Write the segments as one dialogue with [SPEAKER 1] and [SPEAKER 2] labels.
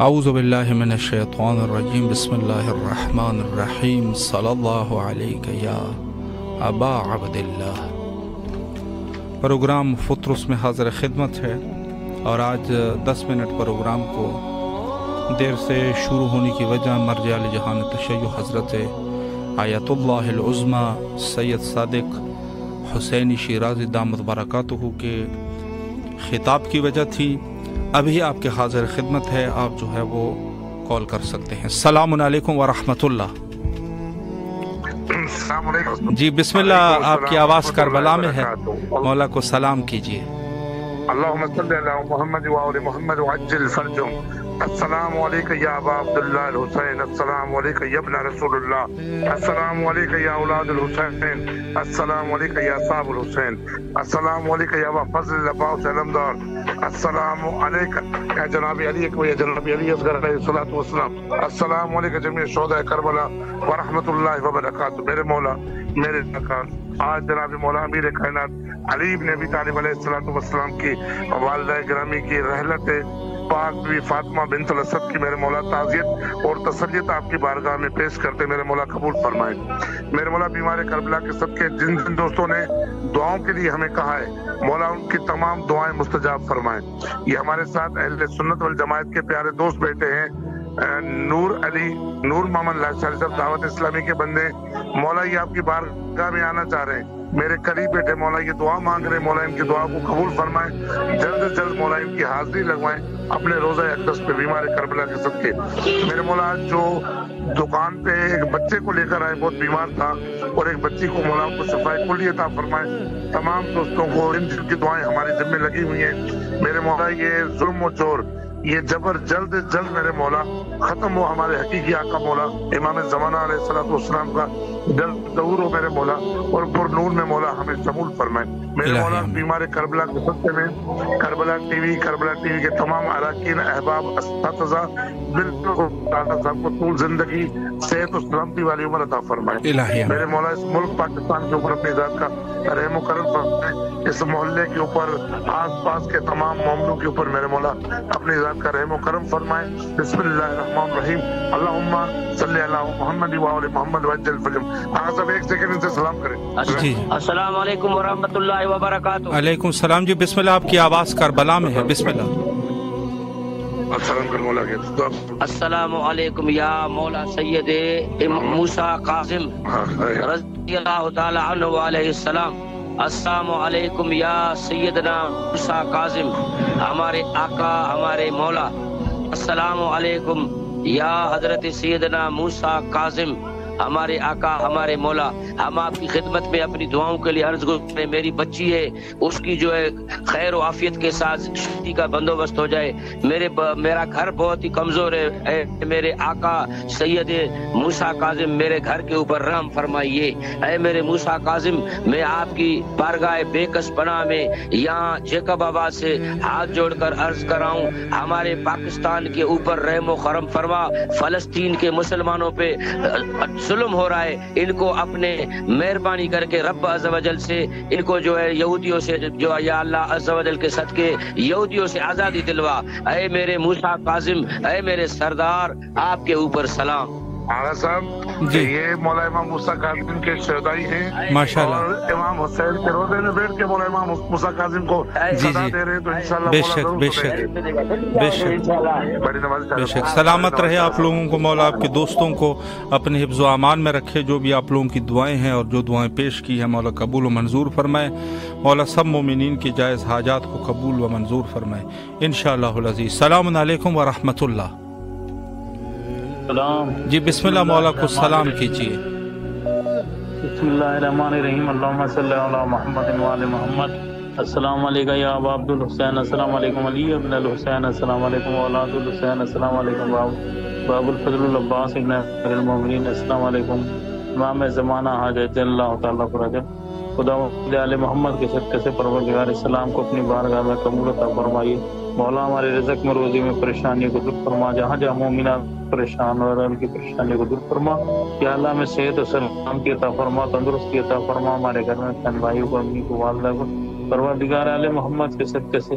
[SPEAKER 1] اعوذ باللہ من الشیطان الرجیم بسم اللہ الرحمن الرحیم صلی اللہ علیہ یا ابا عبداللہ۔ پروگرام فطرس میں حاضر خدمت ہے، اور آج 10 منٹ پروگرام کو دیر سے شروع ہونے کی وجہ مرجع جہان تشیع حضرت آیت اللہ العظمی سید صادق حسینی شیرازی دامت برکاتہ کے خطاب کی وجہ تھی۔ ابھی آپ کے حاضر خدمت ہے، آپ جو ہے وہ کال کر سکتے ہیں۔ السلام علیکم ورحمۃ اللہ۔
[SPEAKER 2] السلام علیکم
[SPEAKER 1] جی بسم اللہ، آپ کی آواز کربلا میں ہے، مولا کو سلام کیجیے۔
[SPEAKER 2] اللہم صلی علی محمد وآل محمد وعجل فرجهم۔ السلام علیکم یا ابا عبداللہ الحسین، السلام علیکم یا ابن رسول اللہ، السلام علیکم یا اولاد الحسین، السلام علیکم یا صاحب الحسین، السلام علیکم یا ابا فضل العباس علمدار، السلام علیکم یا جناب علی اکبر یا جناب علی اصغر علیہ الصلوۃ والسلام، السلام علیکم جميع شہداء کربلا ورحمۃ اللہ وبرکاتہ۔ میرے مولا میرے نکان، آج جناب مولا امیر کائنات علی بن ابی طالب علیہ الصلوۃ والسلام کی والدہ گرامی کی رحلت پاک بی فاطمہ بنت الاسد کی میرے مولا تعزیت اور تسلیت آپ کی بارگاہ میں پیش کرتے میرے مولا قبول فرمائے۔ میرے مولا بیمار کربلا کے صدقے جن جن دوستوں نے دعاؤں کے لیے ہمیں کہا ہے، مولا ان کی تمام دعائیں مستجاب فرمائے۔ یہ ہمارے ساتھ اہل سنت والجماعت کے پیارے دوست بیٹھے ہیں، نور علی نور محمد لاچاری صاحب دعوت اسلامی کے بندے، مولا یہ آپ کی بارگاہ میں آنا چاہ رہے ہیں، میرے قریب بیٹھے، مولا یہ دعا مانگ رہے ہیں، مولا ان کی دعا کو قبول فرمائیں، جلد سے جلد مولا ان کی حاضری لگوائیں اپنے روزہ اقدس پہ بیمار کربلا کے صدقے۔ میرے مولا جو دکان پہ ایک بچے کو لے کر آئے، بہت بیمار تھا، اور ایک بچی کو مولا کو شفائے کلی عطا فرمائے۔ تمام دوستوں کو ان کی دعائیں ہماری ذمہ لگی ہوئی ہیں، میرے مولا یہ ظلم و جور، یہ جبر جلد جلد میرے مولا ختم ہو، ہمارے حقیقی آقا مولا امام زمانہ علیہ الصلوۃ والسلام کا جلد ظہور ہو میرے مولا، اور پر نور میں مولا ہمیں شمول فرمائے۔ میرے مولا بیمار کربلا کے صدقے میں کربلا ٹی وی کے تمام اراکین، احباب، اساتذہ، بالکل دادا صاحب کو طول زندگی، صحت و سلامتی والی عمر عطا فرمائے۔ میرے مولا اس ملک پاکستان کے اوپر اپنی ذات کا رحم و کرم فرمائے، اس محلے کے اوپر، آس پاس کے تمام مومنوں کے اوپر میرے مولا اپنی ذات کا رحم و کرم فرمائے۔ بسم اللہ الرحمن الرحیم، اللہم صلی علی محمد وآل محمد وعجل فرجهم۔ آقا صاحب ایک سیکنڈ ان سے سلام کریں۔
[SPEAKER 3] السلام علیکم ورحمۃ اللہ وبرکاتہ۔
[SPEAKER 1] علیکم السلام۔ جی بسم اللہ، آپ کی آواز کربلا میں ہے، بسم اللہ۔
[SPEAKER 2] السلام کر مولا کے
[SPEAKER 3] السلام علیکم یا مولا سید موسیٰ قاسم رضی اللہ تعالی عنہ علیہ السلام۔ السلام علیکم یا سیدنا موسیٰ قاسم، ہمارے آقا ہمارے مولا۔ السلام علیکم یا حضرت سیدنا موسیٰ قاسم، ہمارے آقا ہمارے مولا۔ ہم آپ کی خدمت میں اپنی دعاؤں کے لیے عرض کریں، میری بچی ہے، اس کی جو ہے خیر و عافیت کے ساتھ شادی کا بندوبست ہو جائے۔ میرا گھر بہت ہی کمزور ہے، اے میرے آقا سید موسیٰ کاظم میرے گھر کے اوپر رحم فرمائیے۔ اے میرے موسیٰ کاظم، میں آپ کی بارگاہ بے کس پناہ میں یہاں جیکب آباد سے ہاتھ جوڑ کر عرض کراؤں، ہمارے پاکستان کے اوپر رحم و کرم فرما۔ فلسطین کے مسلمانوں پہ ظلم ہو رہا ہے، ان کو اپنے مہربانی کر کے رب عز و جل سے ان کو جو ہے یہودیوں سے جو یا اللہ عز و جل کے صدقے یہودیوں سے آزادی دلوا۔ اے میرے موسیٰ کاظم، اے میرے سردار، آپ کے اوپر سلام۔
[SPEAKER 2] آغا صاحب
[SPEAKER 1] جی
[SPEAKER 2] یہ مولا امام موسیٰ کاظم کے شہدائی ہیں،
[SPEAKER 1] ماشاءاللہ،
[SPEAKER 2] اور امام حسین کے روزے میں بیٹھ کے مولا امام موسیٰ کاظم کو صدا دے رہے ہیں، تو انشاءاللہ
[SPEAKER 1] بے
[SPEAKER 2] مولا
[SPEAKER 1] شک
[SPEAKER 2] ضرور
[SPEAKER 1] بے
[SPEAKER 2] سنیں
[SPEAKER 1] شک
[SPEAKER 2] گے۔
[SPEAKER 1] بے شک
[SPEAKER 2] بڑی نماز
[SPEAKER 1] بے شک۔ سلامت رہے آپ لوگوں کو مولا، آپ کے دوستوں کو اپنے حفظ و امان میں رکھے، جو بھی آپ لوگوں کی دعائیں ہیں اور جو دعائیں پیش کی ہیں مولا قبول و منظور فرمائے۔ مولا سب مومنین کی جائز حاجات کو قبول و منظور فرمائے انشاءاللہ العزیز۔ السلام علیکم ورحمۃ اللہ۔
[SPEAKER 4] سلام۔
[SPEAKER 1] جی بسم اللہ، مولا کو سلام کیجیے۔
[SPEAKER 4] بسم اللہ الرحمن الرحیم، اللہم صلی علی محمد وآل محمد۔ السلام علیکم یا ابا عبد الحسین، السلام علیکم علی ابن الحسین، السلام علیکم اولاد الحسین، السلام علیکم باب الفضل العباس ابن امیر المومنین، السلام علیکم امام زمانہ حاجت اللہ تعالیٰ فرج۔ خدا علی محمد کے صدقے سے پروردگار اسلام کو اپنی بارگاہ میں قبول عطا فرمائیے۔ مولا ہمارے رزق میں روزی میں پریشانی کو دور فرما، جہاں جہاں مومنات پریشان اور ان کی پریشانی کو دور فرما۔ یا اللہ میں صحت و سلامتی عطا فرما، تندرستی عطا فرما، ہمارے گھر میں بہن بھائیوں کو، امی کو، والدہ کو پروردگار علی محمد کے صدقے سے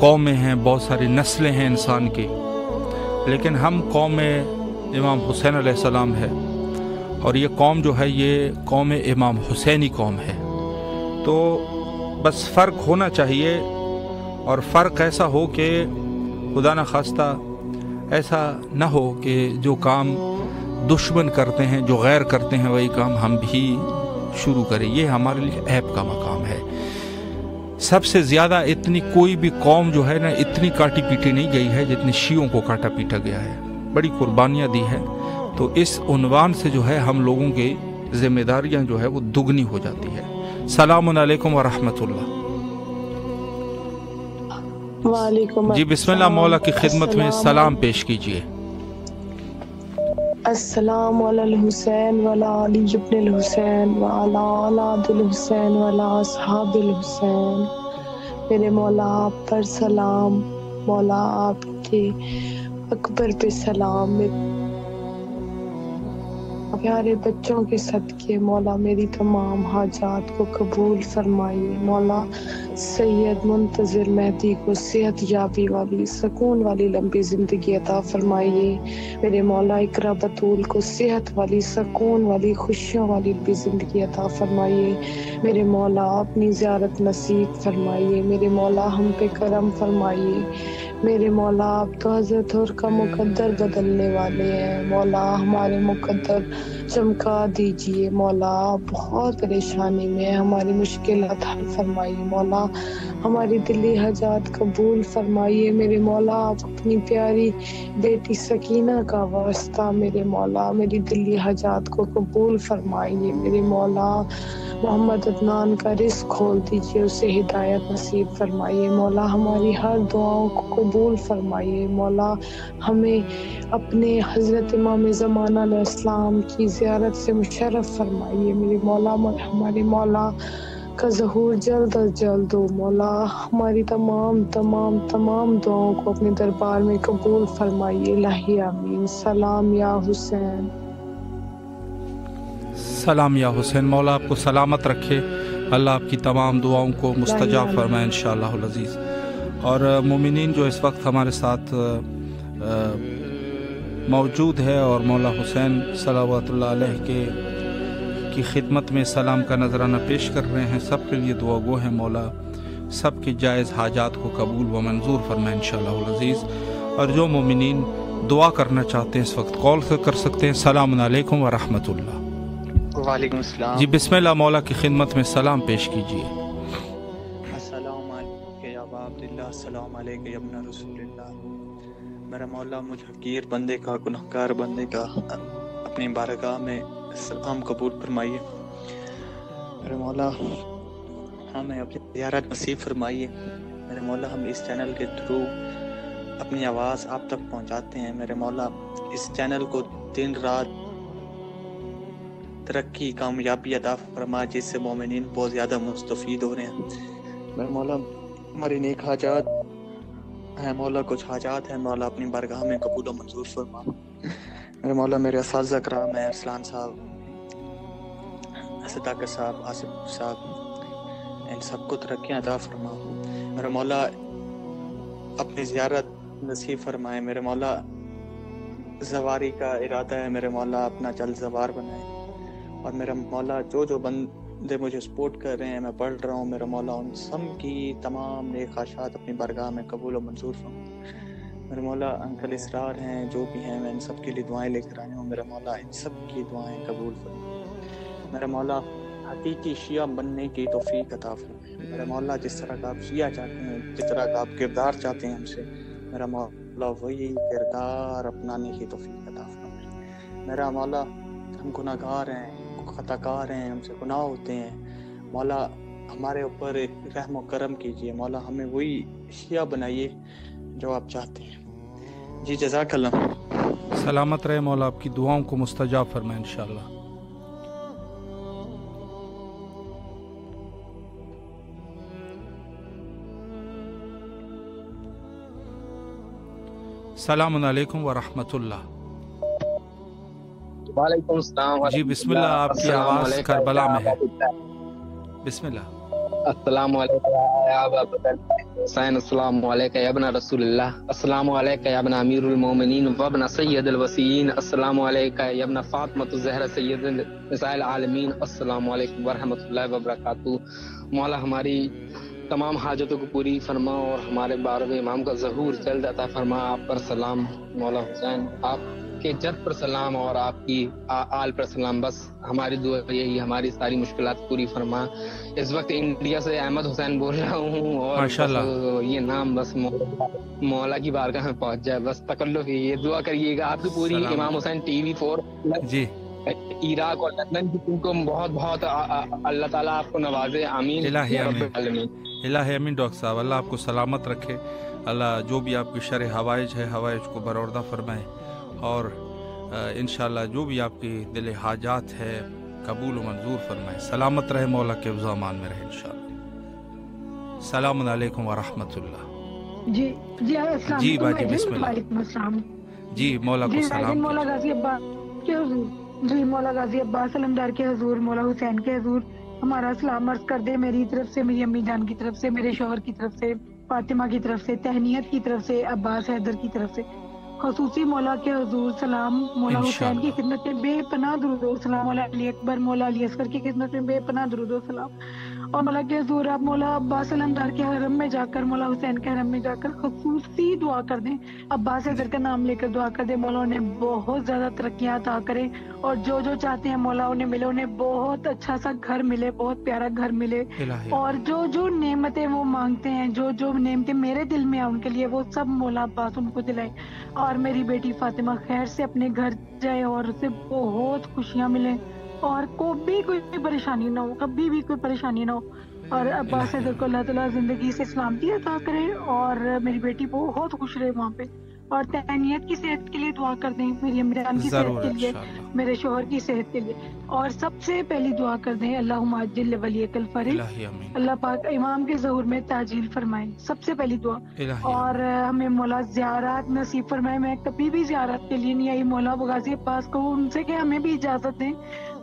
[SPEAKER 1] قومیں ہیں، بہت ساری نسلیں ہیں انسان کی، لیکن ہم قوم امام حسین علیہ السلام ہے، اور یہ قوم جو ہے یہ قوم امام حسینی قوم ہے۔ تو بس فرق ہونا چاہیے، اور فرق ایسا ہو کہ خدا نخواستہ ایسا نہ ہو کہ جو کام دشمن کرتے ہیں، جو غیر کرتے ہیں، وہی کام ہم بھی شروع کریں۔ یہ ہمارے لیے عیب کا مقام ہے۔ سب سے زیادہ اتنی کوئی بھی قوم جو ہے نا اتنی کاٹی پیٹی نہیں گئی ہے جتنی شیعوں کو کاٹا پیٹا گیا ہے، بڑی قربانیاں دی ہے۔ تو اس عنوان سے جو ہے ہم لوگوں کی ذمہ داریاں جو ہے وہ دگنی ہو جاتی ہے۔ السلام علیکم ورحمۃ اللہ۔
[SPEAKER 5] وعلیکم
[SPEAKER 1] جی بسم اللہ، مولا کی خدمت میں سلام پیش کیجیے۔
[SPEAKER 5] السلام علی الحسین وعلی علی ابن الحسین وعلی اولاد الحسین وعلی اصحاب الحسین۔ میرے مولا آپ پر سلام، مولا آپ کے اکبر پہ سلام، پیارے بچوں کے صدقے مولا میری تمام حاجات کو قبول فرمائیے۔ مولا سید منتظر مہدی کو صحت یابی والی، سکون والی لمبی زندگی عطا فرمائیے۔ میرے مولا اقرا بطول کو صحت والی، سکون والی، خوشیوں والی لمبی زندگی عطا فرمائیے۔ میرے مولا اپنی زیارت نصیب فرمائیے۔ میرے مولا ہم پہ کرم فرمائیے۔ میرے مولا آپ تو حضرت اور کا مقدر بدلنے والے ہیں۔ مولا ہمارے مقدر چمکا دیجئے۔ مولا بہت پریشانی میں ہماری مشکلات حل فرمائیے۔ مولا ہماری دلی حاجات قبول فرمائیے۔ میرے مولا آپ اپنی پیاری بیٹی سکینہ کا واسطہ میرے مولا میری دلی حاجات کو قبول فرمائیے۔ میرے مولا محمد عدنان کا رزق کھول دیجئے، اسے ہدایت نصیب فرمائیے۔ مولا ہماری ہر دعاؤں کو قبول فرمائیے۔ مولا ہمیں اپنے حضرت امام زمانہ علیہ السلام کی زیارت سے مشرف فرمائیے۔ میرے مولا ہمارے مولا کا ظہور جلد از جلد ہو۔ مولا ہماری تمام دعاؤں کو اپنے دربار میں قبول فرمائیے۔ الہی آمین۔ سلام یا حسین۔
[SPEAKER 1] سلام یا حسین۔ مولا آپ کو سلامت رکھے، اللہ آپ کی تمام دعاؤں کو مستجاب فرمائے انشاءاللہ العزیز۔ اور مومنین جو اس وقت ہمارے ساتھ موجود ہے اور مولا حسین صلوات اللہ علیہ کی خدمت میں سلام کا نذرانہ پیش کر رہے ہیں، سب کے لیے دعا گو ہے مولا سب کی جائز حاجات کو قبول و منظور فرمائے انشاءاللہ العزیز۔ اور جو مومنین دعا کرنا چاہتے ہیں اس وقت کال سے کر سکتے ہیں۔ السلام علیکم ورحمۃ اللہ۔
[SPEAKER 6] وعلیکم السلام۔
[SPEAKER 1] جی بسم اللہ، مولا کی خدمت میں سلام پیش کیجیے۔
[SPEAKER 6] السلام علیکم یا ابا عبداللہ، السلام علیکم یا ابن رسول اللہ۔ میرا مولا مجھ حقیر بندے کا، گنہگار بندے کا اپنی بارگاہ میں سلام قبول فرمائیے۔ میرے مولا ہمیں اپنی زیارت نصیب فرمائیے۔ میرے مولا ہم اس چینل کے تھرو اپنی آواز آپ تک پہنچاتے ہیں۔ میرے مولا اس چینل کو دن رات ترقی، کامیابی عطا فرما، جس سے مومنین بہت زیادہ مستفید ہو رہے ہیں۔ میرے مولا ہماری نیک حاجات ہیں، مولا کچھ حاجات ہیں، مولا اپنی بارگاہ میں قبول و منظور فرما۔ میرے مولا میرے اساتذہ کرام ہیں، ارسلان صاحب، صداقت صاحب، آصف صاحب، ان سب کو ترقی عطا فرما۔ میرے مولا اپنی زیارت نصیب فرمائے۔ میرے مولا زواری کا ارادہ ہے، میرے مولا اپنا جلد زوار بنائے۔ اور میرا مولا جو بندے مجھے سپورٹ کر رہے ہیں، میں پڑھ رہا ہوں، میرا مولا ان سب کی تمام نیک خواہشات اپنی بارگاہ میں قبول و منظور فرما۔ میرے مولا انکل اسرار ہیں، جو بھی ہیں، میں ان سب کے لیے دعائیں لے کر آیا ہوں، میرا مولا ان سب کی دعائیں قبول فرما۔ میرا مولا حقیقی شیعہ بننے کی توفیق عطا فرمائے۔ میرا مولا جس طرح کا آپ شیعہ چاہتے ہیں، جس طرح کا آپ کردار چاہتے ہیں ہم سے، میرا مولا وہی کردار اپنانے کی توفیق عطا فرمائے۔ میرا مولا ہم گناہ گار ہیں، خطا کار ہیں، ہم سے گناہ ہوتے ہیں، مولا ہمارے اوپر رحم و کرم کیجیے۔ مولا ہمیں وہی شیعہ بنائیے جو آپ چاہتے ہیں۔ جی جزاک اللہ۔
[SPEAKER 1] سلامت رہے، مولا آپ کی دعاؤں کو مستجاب فرمائے انشاءاللہ۔ السلام علیکم ورحمۃ اللہ۔
[SPEAKER 7] وعلیکم السلام۔
[SPEAKER 1] جی بسم اللہ، آپ کی آواز کربلا میں ہے، بسم اللہ۔
[SPEAKER 7] السلام علیکم یا ابا عبداللہ حسین السلام علیکہ یا ابن رسول اللہ، السلام علیکہ یا ابن امیر المومنین و ابن سید الوسیین، السلام علیکہ یا ابن فاطمہ الزہرا سید نساء العالمین، السلام علیکم ورحمۃ اللہ وبرکاتہ۔ مولا ہماری تمام حاجتوں کو پوری فرما اور ہمارے 12ویں امام کا ظہور جلد عطا فرما۔ آپ پر سلام مولا حسین، آپ کے جد پر سلام اور آپ کی آل پر سلام۔ بس ہماری دعا یہی، ہماری ساری مشکلات پوری فرما۔ اس وقت انڈیا سے احمد حسین بول رہا ہوں اور یہ نام بس مولا کی بارگاہ میں پہنچ جائے، بس تکلف یہ دعا کریے گا آپ کی پوری امام حسین ٹی وی 4
[SPEAKER 1] جی
[SPEAKER 7] عراق اور لندن کی ٹیم کو بہت بہت اللہ تعالیٰ آپ کو نوازے، آمین
[SPEAKER 1] الہی آمین الہی آمین۔ ڈاکٹر صاحب اللہ آپ کو سلامت رکھے، اللہ جو بھی آپ کی شرح حوائج ہے حوائج کو برآوردہ فرمائے، اور انشاءاللہ جو بھی آپ کی دل حاجات ہے قبول و منظور فرمائے۔ سلامت رہے، مولا کے حفظ و امان میں رہے انشاءاللہ۔ السلام علیکم ورحمۃ اللہ۔
[SPEAKER 8] جی السلام
[SPEAKER 1] جی باجی بسم اللہ۔
[SPEAKER 8] وعلیکم السلام۔
[SPEAKER 1] جی مولا کو سلام۔
[SPEAKER 8] مولا غازی عباس کے حضور، جی مولا غازی عباس علمدار کے حضور، مولا حسین کے حضور ہمارا سلام عرض کر دے، میری طرف سے، میری امی جان کی طرف سے، میرے شوہر کی طرف سے، فاطمہ کی طرف سے، تہنیت کی طرف سے، عباس حیدر کی طرف سے خصوصی مولا کے حضور سلام۔ مولا حسین کی خدمت میں بے پناہ درود و سلام، مولا علی اکبر، مولا علی اصغر کی خدمت میں بے پناہ درود و سلام، اور مولا کے حضور آپ مولا عباس علمدار کے حرم میں جا کر، مولا حسین کے حرم میں جا کر خصوصی دعا کر دیں، عباس حیدر کا نام لے کر دعا کر دیں، مولا انہیں بہت زیادہ ترقیاں عطا کرے، اور جو جو چاہتے ہیں مولا انہیں ملے، انہیں بہت اچھا سا گھر ملے، بہت پیارا گھر ملے، اور جو جو نعمتیں وہ مانگتے ہیں، جو جو نعمتیں میرے دل میں ہیں ان کے لیے، وہ سب مولا عباس ان کو دلائے، اور میری بیٹی فاطمہ خیر سے اپنے گھر جائے اور اسے بہت خوشیاں ملیں، اور کوئی پریشانی نہ ہو، کبھی بھی کوئی پریشانی نہ ہو، اور عباس حیدر کو اللہ تعالیٰ زندگی سے سلامتی عطا کرے، اور میری بیٹی بہت خوش رہے وہاں پہ، اور تہنیت کی صحت کے لیے دعا کر دیں، میری عمران کی صحت کے لیے، میرے شوہر کی صحت کے لیے، اور سب سے پہلی دعا کر دیں اللہم عجل ولیک الفرج، اللہ پاک امام کے ظہور میں تعجیل فرمائے، سب سے پہلی دعا، اور ہمیں مولا زیارات نصیب فرمائے۔ میں کبھی بھی زیارت کے لیے نہیں آئی، مولا غازی عباس کو ان سے کہ ہمیں بھی اجازت دیں،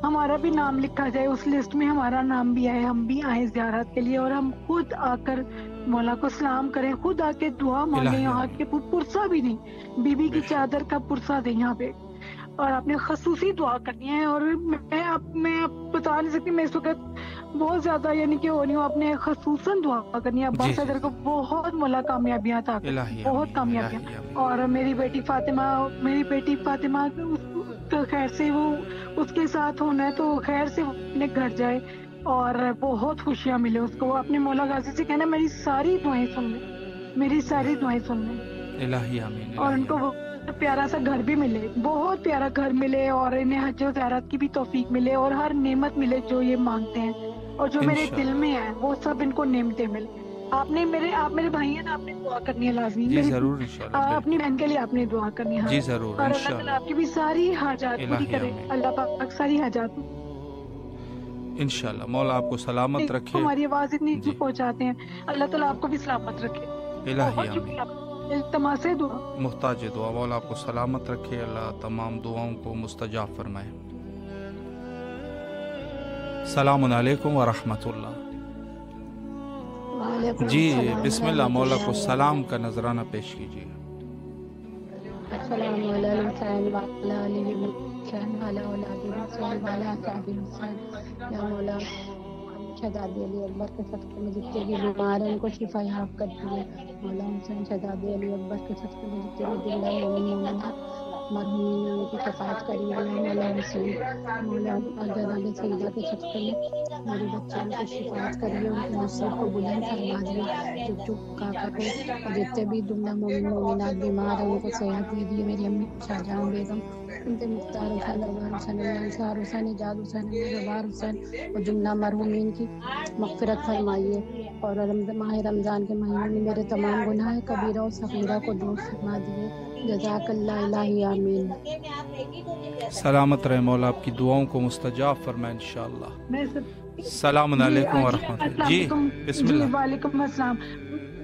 [SPEAKER 8] ہمارا بھی نام لکھا جائے اس لسٹ میں، ہمارا نام بھی آئے، ہم بھی آئیں زیارت کے لیے، اور ہم خود آ کر مولا کو سلام کریں، خود آ کے دعا مانگیں، یہاں کے پرسہ بھی نہیں، بی بی کی چادر کا پرسہ دیں یہاں پہ، اور آپ نے خصوصی دعا کرنی ہے، اور میں بتا نہیں سکتی، میں اس وقت بہت زیادہ یعنی کہ ہو رہی ہوں، آپ نے خصوصاً دعا کرنی ہے، عباس حیدر کو بہت مولا کامیابیاں تھا، بہت کامیابیاں، اور میری بیٹی فاطمہ خیر سے وہ اس کے ساتھ ہونا ہے، تو خیر سے وہ اپنے گھر جائے اور بہت خوشیاں ملے اس کو، اپنے مولا غازی سے کہنا میری ساری دعائیں سن لیں، میری ساری دعائیں سن لیں،
[SPEAKER 1] الہی آمین،
[SPEAKER 8] اور ان کو بہت پیارا سا گھر بھی ملے، بہت پیارا گھر ملے، اور انہیں حج و زیارت کی بھی توفیق ملے، اور ہر نعمت ملے جو یہ مانگتے ہیں، اور جو میرے دل میں ہے وہ سب ان کو نعمتیں ملے۔ آپ میرے بھائی ہیں نا، آپ نے دعا کرنی ہے لازمی،
[SPEAKER 1] جی ضرور انشاءاللہ،
[SPEAKER 8] اپنی بہن کے لیے آپ نے دعا کرنی ہے،
[SPEAKER 1] جی ضرور
[SPEAKER 8] اور اللہ تعالیٰ آپ کی بھی ساری حاجات پوری کرے، اللہ پاک ساری حاجات
[SPEAKER 1] انشاءاللہ۔ مولا آپ کو سلامت رکھے،
[SPEAKER 8] ہماری آواز اتنی پہنچاتے ہیں، اللہ تعالیٰ آپ کو بھی سلامت رکھے،
[SPEAKER 1] الہی آمین،
[SPEAKER 8] التماس دعا،
[SPEAKER 1] محتاج دعا، مولا آپ کو سلامت رکھے، اللہ تمام دعاؤں کو مستجاب فرمائے۔ السلام علیکم ورحمۃ اللہ۔ جی بسم اللہ، مولا کو سلام کا نذرانہ پیش کیجیے۔
[SPEAKER 9] السلام علیکم وعلیٰ علیہ حسین وعلیٰ اولاد حسین وعلیٰ صحابہ حسین، یا مولا شہزادے علی اکبر کے صدقے میں جتنے بھی بیمار ہیں ان کو شفا یاب کر دیے، مولا حسین شہزادے علی اکبر کے صدقے میں جتنے بھی زندہ مومنات مرحومین نے ان کی شفاعت کری، مولا حسین مولا جناب سیدہ کے صدقے میں میرے بچوں کو شفاعت کریے، ان کے نصیب کو بلند فرما دیے، چپ کاکا کو جتنے بھی دنیا مومنات بیمار ہیں ان کو صحت دے دیے، میری امی شاہجہاں بیگم، انت مختار حسین، عمر حسین، انصار حسین، اجاد حسین، جبار حسین، اور جملہ مرحومین کی مغفرت فرمائیے، اور ماہ رمضان کے مہینے میں میرے تمام گناہ کبیرہ و صغیرہ کو دور فرما دیے، جزاک اللہ الہی آمین۔
[SPEAKER 1] سلامت رہے، مولا آپ کی دعاؤں کو مستجاب فرمائے انشاءاللہ۔ السلام علیکم ورحمۃ اللہ۔ جی بسم اللہ۔
[SPEAKER 8] وعلیکم السلام۔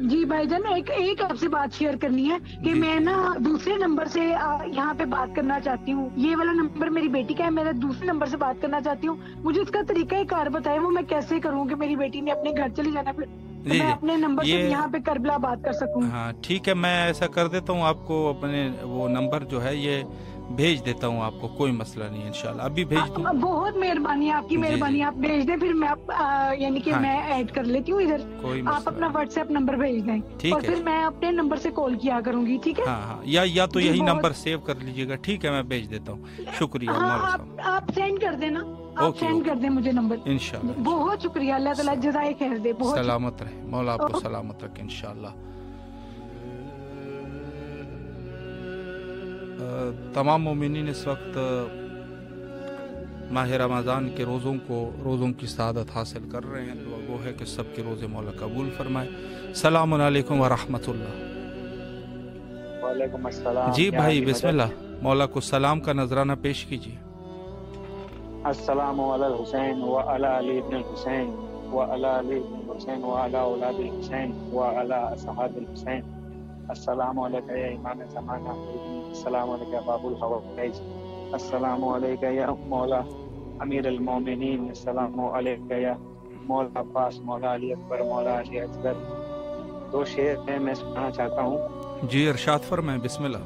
[SPEAKER 8] جی بھائی جان، ایک آپ سے بات شیئر کرنی ہے کہ میں نا دوسرے نمبر سے یہاں پہ بات کرنا چاہتی ہوں، یہ والا نمبر میری بیٹی کا ہے، میں دوسرے نمبر سے بات کرنا چاہتی ہوں، مجھے اس کا طریقہ کار بتائیں، وہ میں کیسے کروں کہ میری بیٹی نے اپنے گھر چلی جانا، پھر
[SPEAKER 1] جی
[SPEAKER 8] میں اپنے نمبر سے یہاں پہ کربلا بات کر سکوں.
[SPEAKER 1] ہاں ٹھیک ہے، میں ایسا کر دیتا ہوں، آپ کو اپنے وہ نمبر جو ہے یہ بھیج دیتا ہوں آپ کو، کوئی مسئلہ نہیں انشاءاللہ، ابھی بھیج دوں.
[SPEAKER 8] بہت مہربانی آپ کی، مہربانی آپ بھیج دیں، پھر میں یعنی کہ میں ایڈ کر لیتی ہوں ادھر. آپ اپنا واٹس ایپ نمبر بھیج دیں اور پھر میں اپنے نمبر سے کال کیا کروں گی. ٹھیک ہے؟
[SPEAKER 1] ہاں یا تو یہی نمبر سیو کر لیجیے گا. ٹھیک ہے، میں بھیج دیتا ہوں. شکریہ.
[SPEAKER 8] آپ سینڈ کر دینا، آپ سینڈ کر دیں مجھے نمبر
[SPEAKER 1] انشاءاللہ.
[SPEAKER 8] بہت شکریہ، اللہ تعالیٰ جزائے خیر دے. بہت
[SPEAKER 1] سلامت رہے مولا، آپ کو سلامت رکھے انشاءاللہ. تمام مومنین اس وقت ماہ رمضان کے روزوں کی سعادت حاصل کر رہے ہیں. دعا وہ ہے کہ سب کے روزے مولا قبول فرمائے. السلام علیکم ورحمۃ اللہ.
[SPEAKER 10] وعلیکم السلام.
[SPEAKER 1] جی بھائی بسم اللہ، مولا کو سلام کا نذرانہ پیش کیجیے.
[SPEAKER 10] السلام علی الحسین و علی علی ابن الحسین و علی علی ابن الحسین و علی اولاد الحسین و علی اصحاب الحسین. السلام علیکم یا امام زمانہ، السلام علیکم یا باب الحوائج، السلام علیکم یا مولا امیر المومنین، السلام علیکم یا مولا عباس، مولا علی اکبر، مولا علی اصغر. 2 شعر ہیں میں سنانا چاہتا ہوں.
[SPEAKER 1] جی ارشاد فرمائیں. بسم اللہ،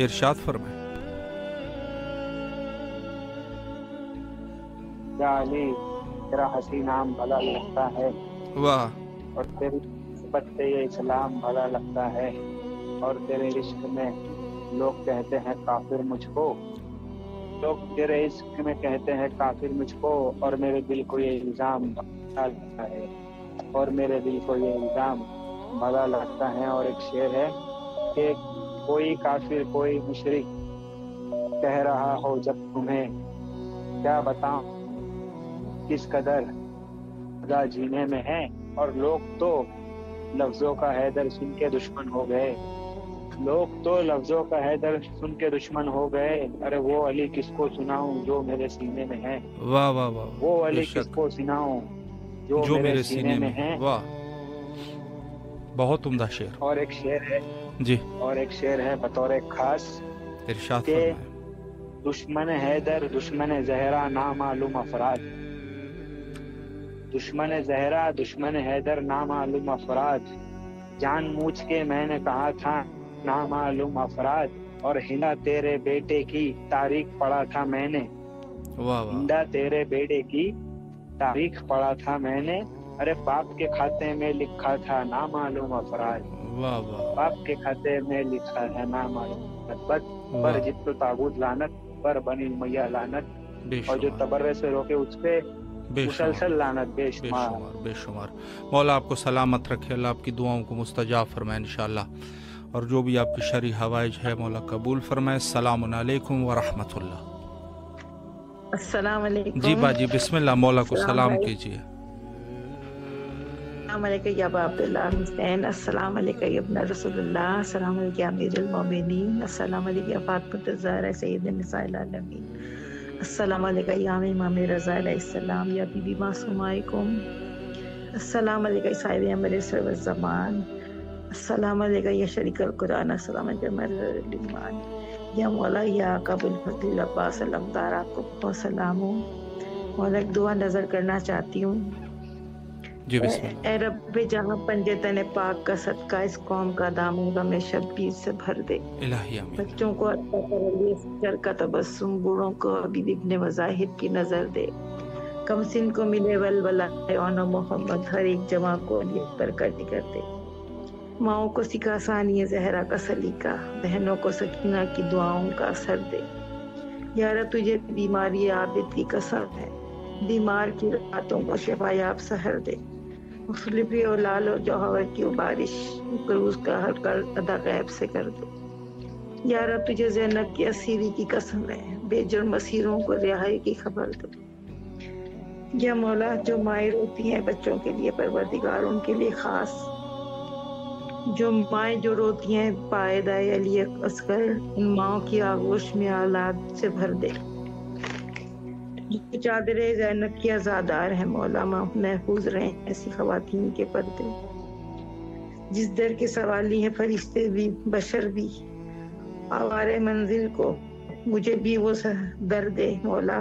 [SPEAKER 1] ارشاد فرمائیں.
[SPEAKER 10] یا علی تیرا حسین نام بھلا لگتا ہے،
[SPEAKER 1] واہ،
[SPEAKER 10] اور تیری نسبت سے یہ اسلام بھلا لگتا ہے، اور تیرے عشق میں لوگ کہتے ہیں کافر مجھ کو، لوگ تیرے عشق میں کہتے ہیں کافر مجھ کو، اور میرے دل کو یہ الزام بھلا لگتا ہے، اور میرے دل کو یہ الزام بھلا لگتا ہے. اور ایک شعر ہے کہ کوئی کافر کوئی مشرک کہہ رہا ہو جب تمہیں، کیا بتاؤں کس قدر خدا جینے میں ہے، اور لوگ تو لفظوں کا حیدر سن کے دشمن ہو گئے، لوگ تو لفظوں کا حیدر سن کے دشمن ہو گئے. ارے وہ علی کس کو سناؤں جو میرے سینے میں ہے،
[SPEAKER 1] واہ واہ واہ،
[SPEAKER 10] وہ علی کس کو سناؤں جو میرے سینے میں ہے.
[SPEAKER 1] واہ، بہت عمدہ شعر.
[SPEAKER 10] اور ایک شعر ہے
[SPEAKER 1] جی،
[SPEAKER 10] اور ایک شعر ہے بطور خاص،
[SPEAKER 1] ارشاد
[SPEAKER 10] کہ
[SPEAKER 1] فرمائیں.
[SPEAKER 10] دشمن حیدر دشمن زہرا نامعلوم افراد، دشمن زہرا دشمن حیدر نامعلوم افراد، جان بوجھ کے میں نے کہا تھا نامعلوم افراد، اور ہندا تیرے بیٹے کی تاریخ پڑھا تھا میں نے، ہندا تیرے بیٹے کی تاریخ پڑھا تھا میں نے. ارے باپ کے کھاتے میں لکھا تھا نامعلوم افراد، باپ کے کھاتے میں لکھا ہے نامعلوم افراد. پر جت تابوت لعنت، پر بنی امیہ لعنت، اور جو تبرے سے روکے اس پہ مسلسل لعنت بے شمار
[SPEAKER 1] بے شمار. مولا آپ کو سلامت رکھے، اللہ آپ کی دعاؤں کو مستجاب فرمائے انشاءاللہ، اور جو بھی آپ کی شرعی حوائج ہے مولا قبول فرمائے. السلام علیکم ورحمۃ اللہ.
[SPEAKER 11] السلام علیکم.
[SPEAKER 1] جی باجی بسم اللہ، مولا کو سلام کیجیے.
[SPEAKER 11] السلام علیکم یا ابا عبداللہ حسین، السلام علیکم یا ابن رسول اللہ، السلام علیکم یا امیر المومنین، السلام علیکم یا فاطمۃ الزہرا سید النساء العالمین، السلام علیکم یا امام رضا علیہ السلام، یا بی بی معصومائکم، السلام علیکم صاحب امر سر الزمان، السلام علیکم یا شریک القرآن، السلام علیکم الایمان، یا مولا یا قبل فضل عباس علمدار، آپ کو بہت سلام ہوں. مولا ایک دعا نظر کرنا چاہتی ہوں.
[SPEAKER 1] جی بسم اللہ.
[SPEAKER 11] اے رب جہاں پنجے تن پاک کا صدقہ اس قوم کا دامن غم شبیر سے بھر دے.
[SPEAKER 1] الہی آمین.
[SPEAKER 11] بچوں کو عطا کر لیے سر کا تبسم، بوڑھوں کو حبیب ابن مذاہب کی نظر دے. کم سن کو ملے ولولہ اون محمد، ہر ایک جماع کو علی پر کرنی کر دے. ماؤں کو سکھا ثانی زہرا کا سلیقہ، بہنوں کو سکینہ کی دعاؤں کا اثر دے. یارا تجھے بیماری عابد کی قسم ہے، بیمار کی راتوں کو شفا یاب سحر دے. مخلفی اور لال اور جوہر کی بارش کروز کا ہر قرض ادا غیب سے کر دے. یارا تجھے زینب کی اسیری کی قسم ہے، بے جرم اسیروں کو رہائی کی خبر دے. یا مولا جو مائیں روتی ہیں بچوں کے لیے، پروردگار ان کے لیے خاص، جو مائیں جو روتی ہیں پائیدہ علی اصغر، ان ماؤں کی آغوش میں اولاد سے بھر دے. جو چادر زینب کی آزادار ہے مولا، محفوظ رہیں ایسی خواتین کے پردے. جس در کے سوالی ہیں فرشتے بھی بشر بھی، آوارے منزل کو مجھے بھی وہ در دے مولا.